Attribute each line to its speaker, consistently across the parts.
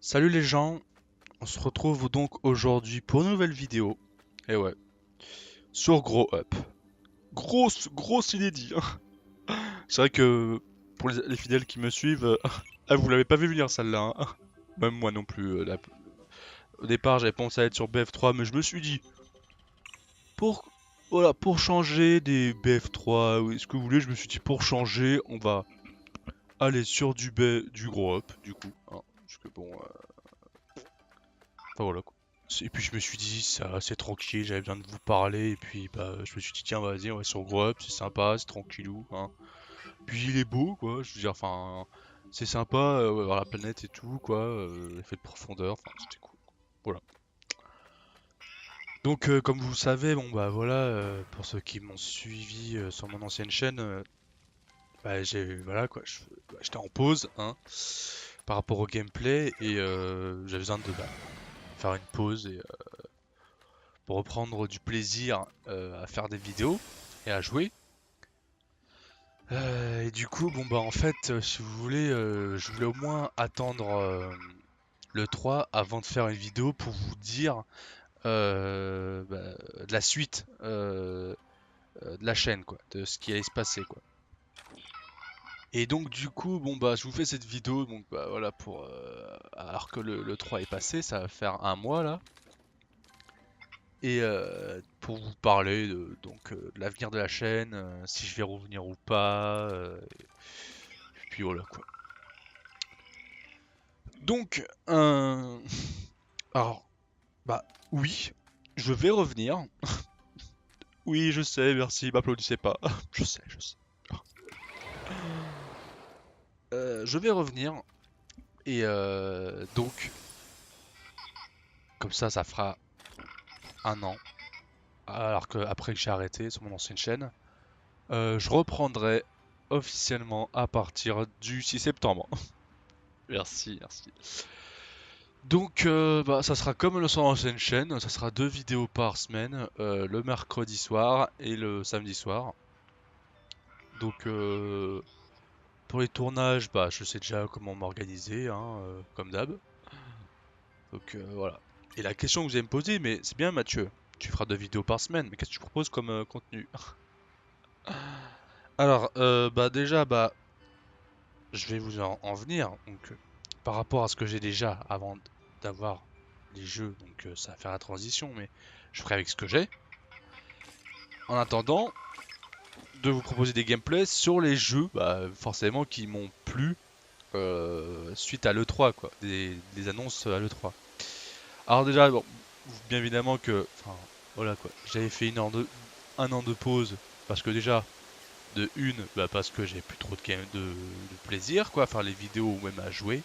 Speaker 1: Salut les gens, on se retrouve donc aujourd'hui pour une nouvelle vidéo. Et ouais, sur Grow Up. Grosse inédit, hein. C'est vrai que pour les fidèles qui me suivent, ah, vous l'avez pas vu venir celle-là, hein. Même moi non plus. Au départ, j'avais pensé à être sur BF3, mais je me suis dit, pour, voilà, pour changer des BF3 ou ce que vous voulez, je me suis dit pour changer, on va aller sur du Grow Up, du coup, hein, parce que bon, enfin voilà quoi. Et puis je me suis dit, ça c'est tranquille, j'avais besoin de vous parler, et puis bah je me suis dit, tiens vas-y, on va sur Grow Up, c'est sympa, c'est tranquillou, hein. Puis il est beau, quoi, je veux dire, enfin, c'est sympa, ouais, voir la planète et tout, quoi, l'effet de profondeur, enfin c'était cool. Voilà. Donc comme vous le savez, bon bah voilà, pour ceux qui m'ont suivi sur mon ancienne chaîne, bah voilà quoi, j'étais en pause, hein, par rapport au gameplay, et j'avais besoin de faire une pause et pour reprendre du plaisir à faire des vidéos et à jouer. Et du coup, bon bah en fait, si vous voulez, je voulais au moins attendre le 3 avant de faire une vidéo pour vous dire de la suite de la chaîne, quoi, de ce qui allait se passer, quoi. Et donc du coup, bon bah je vous fais cette vidéo, donc bah voilà pour alors que le 3 est passé, ça va faire un mois là. Et pour vous parler de l'avenir de la chaîne, si je vais revenir ou pas, et puis voilà quoi. Donc, alors, bah oui, je vais revenir. Oui, je sais, merci, m'applaudissez pas. Je sais, je sais. Je vais revenir, et donc, comme ça fera un an. Alors que après que j'ai arrêté sur mon ancienne chaîne, je reprendrai officiellement à partir du 6 septembre. Merci, merci. Donc, bah, ça sera comme le son ancienne chaîne, ça sera 2 vidéos par semaine, le mercredi soir et le samedi soir. Donc, pour les tournages, bah, je sais déjà comment m'organiser, hein, comme d'hab. Donc, voilà. Et la question que vous allez me poser, mais c'est bien Mathieu, tu feras 2 vidéos par semaine, mais qu'est-ce que tu proposes comme contenu? Alors, bah déjà, bah, je vais vous en venir. Donc, par rapport à ce que j'ai déjà avant d'avoir les jeux, donc ça va faire la transition, mais je ferai avec ce que j'ai. En attendant, de vous proposer des gameplays sur les jeux, bah, forcément qui m'ont plu suite à l'E3, quoi, des annonces à l'E3. Alors déjà, bon, bien évidemment que, enfin, voilà quoi, j'avais fait un an de pause parce que déjà, de une, bah, parce que j'ai plus trop de plaisir, quoi, à faire les vidéos ou même à jouer.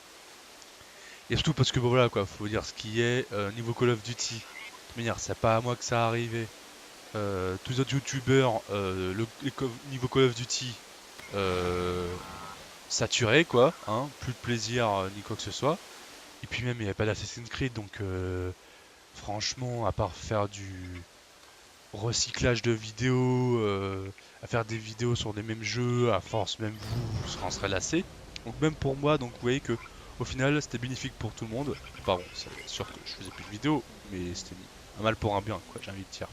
Speaker 1: Et surtout parce que bon, voilà quoi, faut dire ce qui est niveau Call of Duty. De toute manière, c'est pas à moi que ça a arrivé. Tous les autres youtubeurs, niveau Call of Duty, euh, saturé quoi, hein, plus de plaisir ni quoi que ce soit. Et puis même il n'y avait pas d'Assassin's Creed, donc franchement, à part faire du recyclage de vidéos, à faire des vidéos sur les mêmes jeux, à force même vous en serez lassé. Donc même pour moi, donc vous voyez que au final c'était bénéfique pour tout le monde. Enfin bon, c'est sûr que je faisais plus de vidéos, mais c'était un mal pour un bien, quoi, j'ai envie de dire.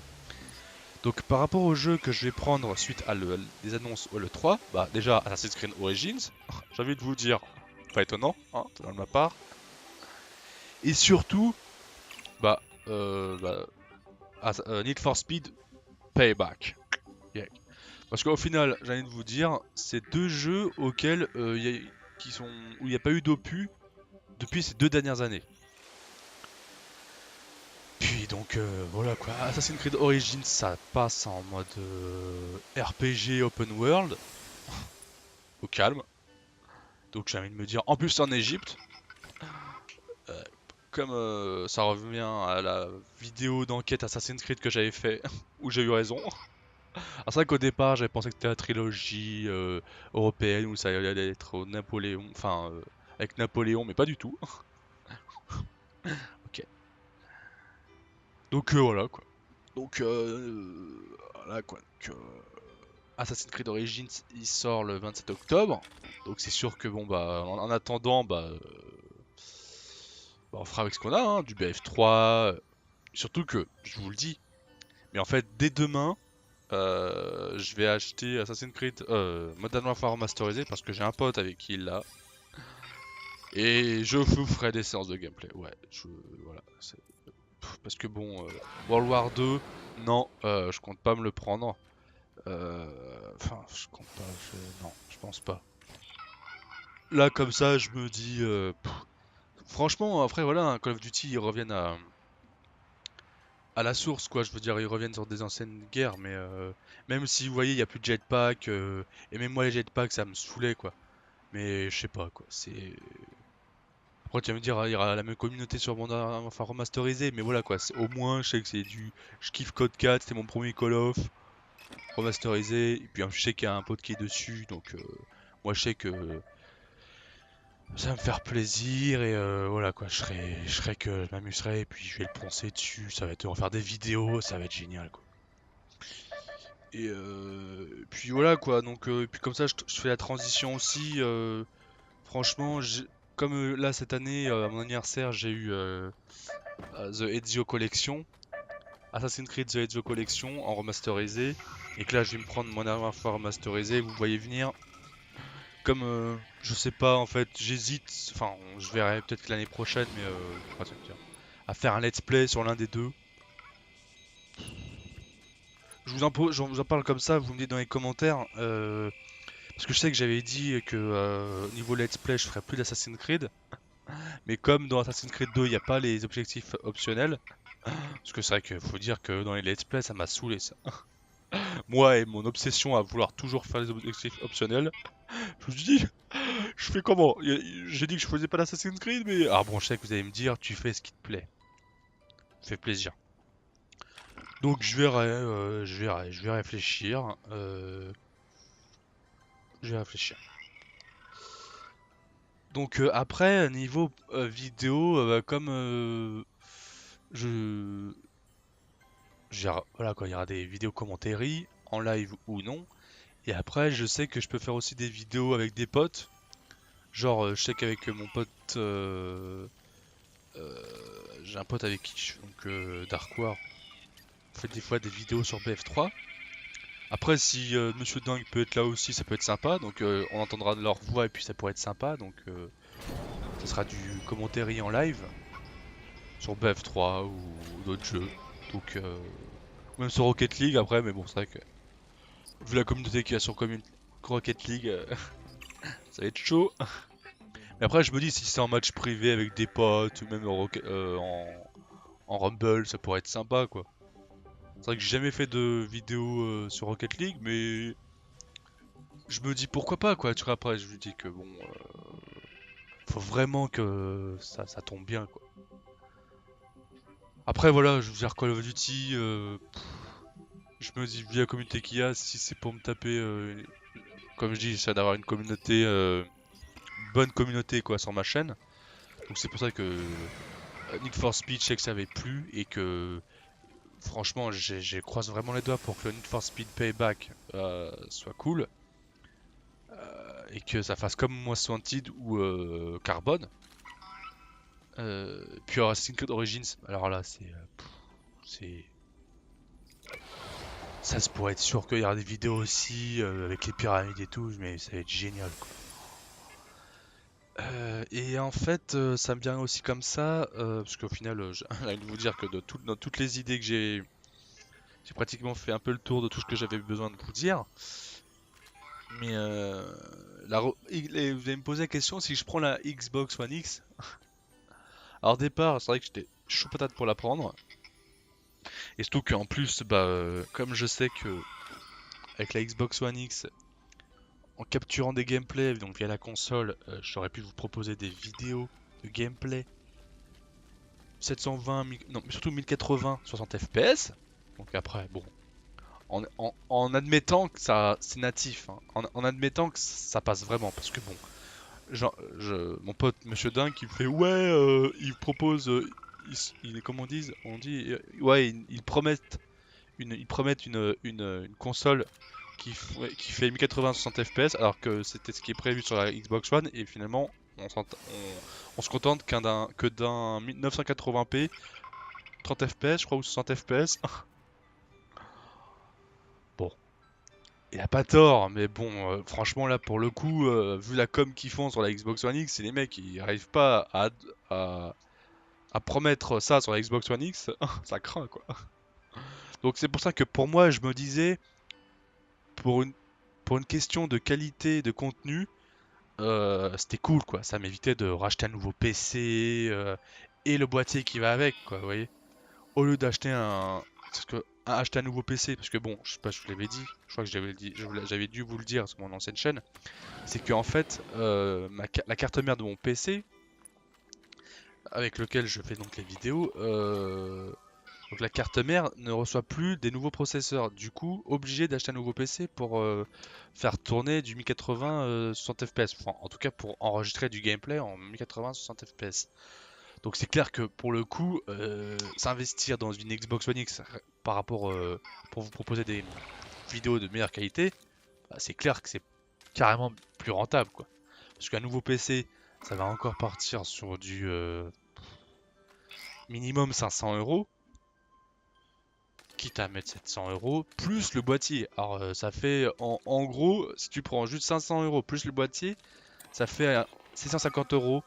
Speaker 1: Donc par rapport au jeu que je vais prendre suite à des annonces au l'E3, bah déjà Assassin's Creed Origins, j'ai envie de vous dire, pas étonnant, hein, de ma part. Et surtout, bah, Need for Speed Payback. Yeah. Parce qu'au final, j'ai envie de vous dire, c'est 2 jeux auxquels où il n'y a pas eu d'opus depuis ces 2 dernières années. Puis donc voilà quoi, Assassin's Creed Origins ça passe en mode RPG open world, au calme. Donc j'ai envie de me dire, en plus c'est en Égypte, euh, comme ça revient à la vidéo d'enquête Assassin's Creed que j'avais fait, où j'ai eu raison. Alors c'est vrai qu'au départ j'avais pensé que c'était la trilogie européenne où ça allait être au Napoléon, enfin avec Napoléon, mais pas du tout. Ok. Donc voilà quoi. Donc voilà quoi. Donc, Assassin's Creed Origins il sort le 27 octobre. Donc c'est sûr que bon bah en attendant bah Bah, on fera avec ce qu'on a, hein, du BF3. Surtout que, je vous le dis, mais en fait, dès demain, je vais acheter Assassin's Creed Modern Warfare remasterisé parce que j'ai un pote avec qui il l'a. Et je vous ferai des séances de gameplay. Ouais, voilà. Parce que bon, World War 2, non, je compte pas me le prendre. Enfin, je compte pas, non, je pense pas. Là, comme ça, je me dis, franchement, après, voilà, hein, Call of Duty, ils reviennent à la source, quoi. Je veux dire, ils reviennent sur des anciennes guerres, mais même si, vous voyez, il y a plus de jetpack, et même moi, les jetpacks, ça me saoulait, quoi. Mais je sais pas, quoi. Après, tu vas me dire, il y aura la même communauté sur mon enfin remasterisé, mais voilà, quoi. Au moins, je sais que c'est du. Je kiffe Code 4, c'était mon premier Call of remasterisé, et puis je sais qu'il y a un pote qui est dessus, donc moi, je sais que ça va me faire plaisir et voilà quoi, je serai que je m'amuserai et puis je vais le poncer dessus, ça va être, on va faire des vidéos, ça va être génial quoi. Et puis voilà quoi, donc et puis comme ça je fais la transition aussi. Franchement, comme là cette année à mon anniversaire j'ai eu The Ezio Collection, Assassin's Creed The Ezio Collection en remasterisé, et que là je vais me prendre mon dernière fois remasterisé, vous voyez venir. Comme je sais pas en fait, j'hésite, enfin je verrai peut-être que l'année prochaine, mais quoi ça veut dire, à faire un let's play sur l'un des deux. Je vous en parle comme ça, vous me dites dans les commentaires, parce que je sais que j'avais dit que niveau let's play je ferais plus d'Assassin's Creed, mais comme dans Assassin's Creed 2 il n'y a pas les objectifs optionnels, parce que c'est vrai qu'il faut dire que dans les let's play ça m'a saoulé ça. Moi et mon obsession à vouloir toujours faire les objectifs optionnels, je me suis dit, je fais comment? J'ai dit que je faisais pas d'Assassin's Creed, mais. Ah bon, je sais que vous allez me dire, tu fais ce qui te plaît. Ça fait plaisir. Donc je verrai, je vais réfléchir. Je vais réfléchir. Donc après, niveau vidéo, comme je. Voilà quoi, il y aura des vidéos commentaires en live ou non. Et après, je sais que je peux faire aussi des vidéos avec des potes. Genre, je sais qu'avec mon pote. J'ai un pote avec qui donc Dark War, on fait des fois des vidéos sur BF3. Après, si Monsieur Dingue peut être là aussi, ça peut être sympa. Donc, on entendra de leur voix et puis ça pourrait être sympa. Donc, ça sera du commentaire en live sur BF3 ou d'autres jeux. Donc, même sur Rocket League après, mais bon, c'est vrai que vu la communauté qu'il y a sur Rocket League, ça va être chaud. Mais après, je me dis, si c'est en match privé avec des potes ou même en Rumble, ça pourrait être sympa quoi. C'est vrai que j'ai jamais fait de vidéo sur Rocket League, mais je me dis pourquoi pas quoi. Tu vois, après, je me dis que bon, faut vraiment que ça tombe bien quoi. Après, voilà, je veux dire Call of Duty, je me dis, vu la communauté qu'il y a, si c'est pour me taper, comme je dis, j'essaie d'avoir une communauté, bonne communauté quoi, sur ma chaîne. Donc c'est pour ça que Need for Speed, je sais que ça avait plu et que franchement, j'ai croise vraiment les doigts pour que le Need for Speed Payback soit cool. Et que ça fasse comme Most Wanted ou Carbone. Puis Assassin's Creed Origins, alors là, c'est. Ça se pourrait être sûr qu'il y aura des vidéos aussi avec les pyramides et tout, mais ça va être génial quoi. Et en fait, ça me vient aussi comme ça, parce qu'au final, j'ai envie de vous dire que dans toutes les idées que j'ai pratiquement fait un peu le tour de tout ce que j'avais besoin de vous dire. Mais vous allez me poser la question si je prends la Xbox One X. Alors au départ, c'est vrai que j'étais chaud patate pour la prendre. Et surtout qu'en plus, bah, comme je sais que avec la Xbox One X, en capturant des gameplays, donc via la console, j'aurais pu vous proposer des vidéos de gameplay 720, non, mais surtout 1080, 60 FPS. Donc après, bon, en admettant que ça, c'est natif, hein, en admettant que ça passe vraiment, parce que bon, mon pote Monsieur Dink qui me fait ouais, il propose, comment on dit, ouais, ils promettent une console qui fait 1080 60 FPS alors que c'était ce qui est prévu sur la Xbox One et finalement On se contente que d'un 980p, 30 fps, je crois, ou 60 fps. Bon, il a pas tort, mais bon, franchement, là, pour le coup, vu la com qu'ils font sur la Xbox One X, les mecs, ils arrivent pas à, à promettre ça sur la Xbox One X, ça craint, quoi. Donc c'est pour ça que pour moi, je me disais, pour une, pour une question de qualité de contenu, c'était cool, quoi. Ça m'évitait de racheter un nouveau PC et le boîtier qui va avec, quoi, vous voyez. Au lieu d'acheter acheter un nouveau PC, parce que bon, je sais pas, si je vous l'avais dit, je crois que j'avais dû vous le dire sur mon ancienne chaîne, c'est que en fait, la carte mère de mon PC, avec lequel je fais donc les vidéos, donc la carte mère ne reçoit plus des nouveaux processeurs. Du coup, obligé d'acheter un nouveau PC pour faire tourner du 1080 60 fps. Enfin, en tout cas pour enregistrer du gameplay en 1080 60 fps. Donc c'est clair que pour le coup, s'investir dans une Xbox One X par rapport pour vous proposer des vidéos de meilleure qualité, bah, c'est clair que c'est carrément plus rentable, quoi. Parce qu'un nouveau PC, ça va encore partir sur du minimum 500 €, quitte à mettre 700 € plus le boîtier. Alors ça fait en gros, si tu prends juste 500 € plus le boîtier, ça fait 650 €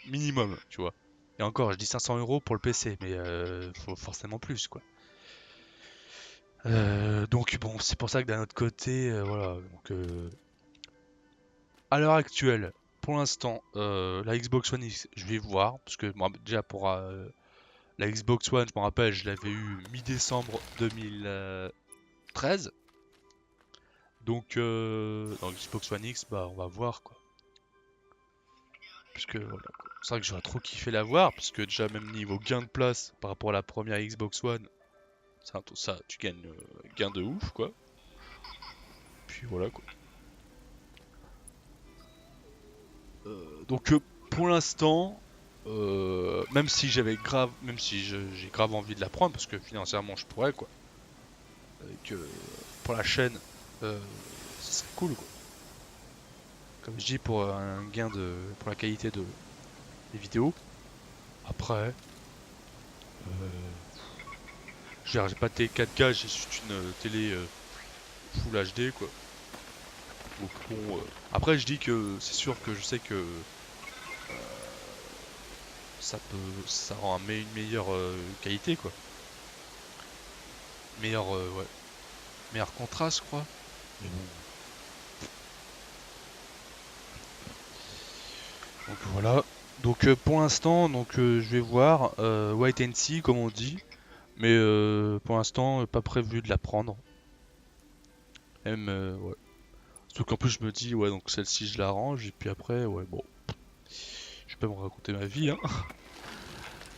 Speaker 1: minimum, tu vois. Et encore, je dis 500 € pour le PC, mais faut forcément plus, quoi. Donc bon, c'est pour ça que d'un autre côté, voilà. Donc à l'heure actuelle, pour l'instant, la Xbox One X, je vais voir, parce que moi, déjà pour la Xbox One, je me rappelle, je l'avais eu mi-décembre 2013. Donc dans Xbox One X, bah on va voir, quoi. Parce que voilà, quoi. C'est vrai que j'aurais trop kiffé la voir, parce que déjà même niveau gain de place par rapport à la première Xbox One, ça tu gagnes gain de ouf, quoi. Puis voilà, quoi. Donc pour l'instant, même si j'ai grave envie de la prendre, parce que financièrement je pourrais, quoi. Et que pour la chaîne, ce serait cool, quoi. Comme je dis, pour un gain pour la qualité des vidéos. Après, j'ai pas de télé 4K, j'ai juste une télé Full HD, quoi. Donc bon, après je dis que c'est sûr que je sais que ça rend une meilleure qualité, quoi. Ouais, meilleur contraste, je crois. Mais bon. Donc voilà. Donc pour l'instant, donc je vais voir White and See comme on dit, mais pour l'instant pas prévu de la prendre. Même ouais. Surtout qu'en plus je me dis ouais, donc celle-ci je l'arrange et puis après ouais, bon, je vais pas me raconter ma vie, hein.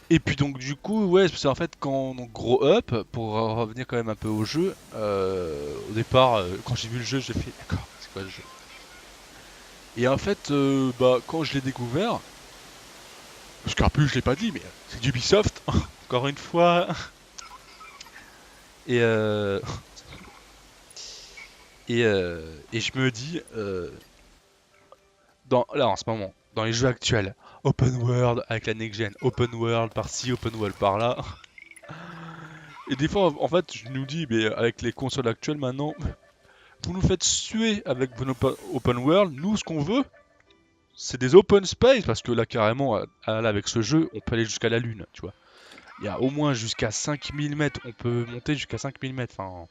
Speaker 1: Et puis donc du coup ouais, c'est en fait quand on grow up, pour revenir quand même un peu au jeu, au départ quand j'ai vu le jeu j'ai fait d'accord, c'est quoi le jeu? Et en fait bah quand je l'ai découvert, parce qu'en plus je l'ai pas dit mais c'est d'Ubisoft encore une fois. Et et je me dis là en ce moment dans les jeux actuels, open world avec la next gen, open world par-ci, open world par-là. Et des fois, en fait, je nous dis, mais avec les consoles actuelles maintenant, vous nous faites suer avec vos open world. Nous, ce qu'on veut, c'est des open space, parce que là, carrément, là, avec ce jeu, on peut aller jusqu'à la Lune, tu vois. Il y a au moins jusqu'à 5000 mètres, on peut monter jusqu'à 5000 mètres, enfin,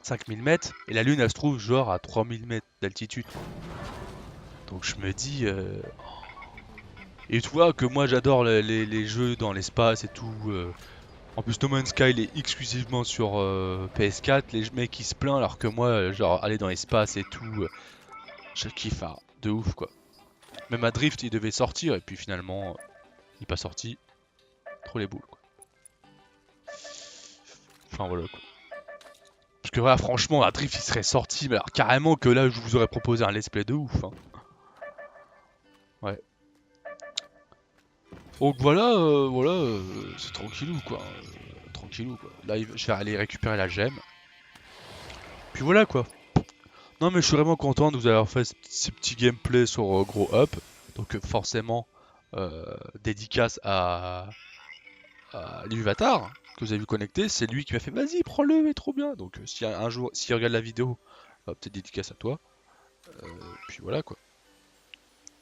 Speaker 1: 5000 mètres, et la Lune, elle se trouve genre à 3000 mètres d'altitude. Donc je me dis... Et tu vois que moi, j'adore les jeux dans l'espace et tout. En plus, No Man's Sky il est exclusivement sur PS4. Les mecs qui se plaignent alors que moi, genre aller dans l'espace et tout, je kiffe de ouf, quoi. Même à Drift, il devait sortir et puis finalement, il n'est pas sorti. Trop les boules, quoi. Enfin voilà, quoi. Parce que voilà, franchement, à Drift, il serait sorti, mais alors carrément que là, je vous aurais proposé un let's play de ouf, hein. Ouais. Donc voilà, c'est tranquillou, quoi. Tranquillou, quoi. Là, je vais aller récupérer la gemme. Puis voilà, quoi. Non mais je suis vraiment content de vous avoir fait ces petits gameplays sur Grow Up. Donc forcément, dédicace à l'Uvatar que vous avez vu connecter. C'est lui qui m'a fait vas-y, prends-le, il est trop bien. Donc si un jour, s'il regarde la vidéo, peut-être dédicace à toi. Puis voilà quoi.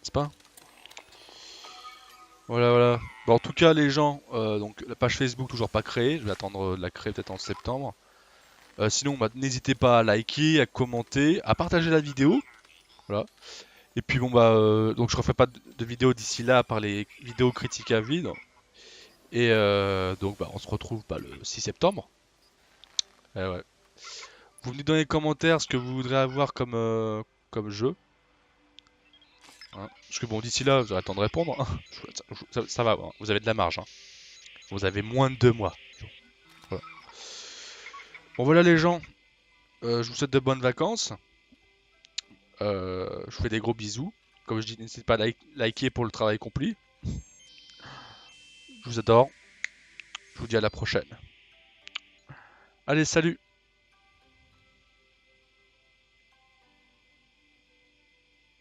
Speaker 1: C'est pas? Voilà, voilà. Bon, en tout cas, les gens, donc la page Facebook toujours pas créée. Je vais attendre de la créer peut-être en septembre. Sinon, bah, n'hésitez pas à liker, à commenter, à partager la vidéo. Voilà. Et puis bon bah donc je refais pas de vidéo d'ici là à part les vidéos critiques à vide. Et donc bah on se retrouve bah, le 6 septembre. Ouais. Vous venez dans les commentaires ce que vous voudrez avoir comme jeu. Hein. Parce que bon d'ici là vous aurez le temps de répondre. Hein. Ça va, hein. Vous avez de la marge. Hein. Vous avez moins de 2 mois. Voilà. Bon voilà les gens, je vous souhaite de bonnes vacances. Je vous fais des gros bisous. Comme je dis, n'hésitez pas à liker pour le travail accompli. Je vous adore. Je vous dis à la prochaine. Allez, salut!